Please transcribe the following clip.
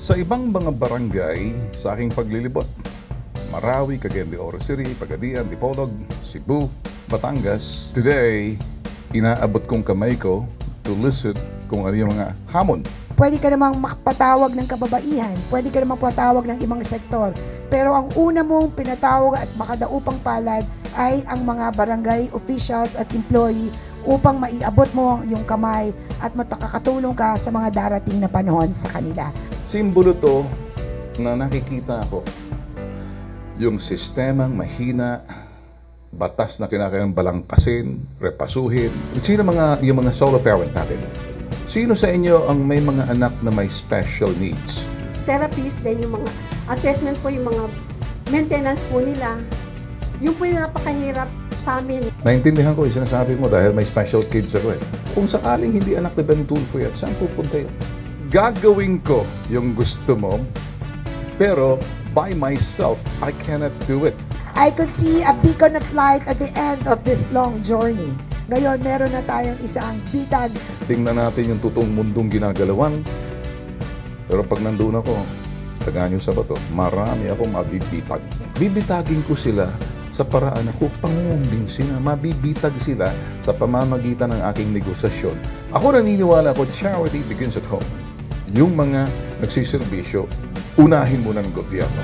Sa ibang mga barangay sa aking paglilibot, Marawi, Cagayan de Oro City, Pagadian, Dipolog, Cebu, Batangas. Today, inaabot kong kamay ko to listen kung ano yung mga hamon. Pwede ka namang makapatawag ng kababaihan, pwede ka namang patawag ng ibang sektor. Pero ang una mong pinatawag at makadaupang palad ay ang mga barangay officials at employee upang maiabot mo yung kamay at makakatulong ka sa mga darating na panahon sa kanila. Simbolo to na nakikita ko yung sistemang mahina, batas na kinakailangang balangkasin, repasuhin. Sino yung mga solo parent natin? Sino sa inyo ang may mga anak na may special needs? Therapist din yung mga assessment po, yung mga maintenance po nila. Yung po yung napakahirap sa amin. Naintindihan ko yung sinasabi mo dahil may special kids ako eh. Kung sakaling hindi anak ni Ben Tulfo yan, saan pupunta yun? Gagawin ko yung gusto mo, pero by myself, I cannot do it. I could see a beacon of light at the end of this long journey. Ngayon, meron na tayong isang bitag. Tingnan natin yung totoong mundong ginagalawan. Pero pag nandun ako, tagaan yung sa bato, marami akong mabibitag. Bibitagin ko sila sa paraan na pangungumbing sila, mabibitag sila sa pamamagitan ng aking negosasyon. Ako naniniwala ko, charity begins at home. Yung mga nagsiservisyo, unahin mo ng gobyerno.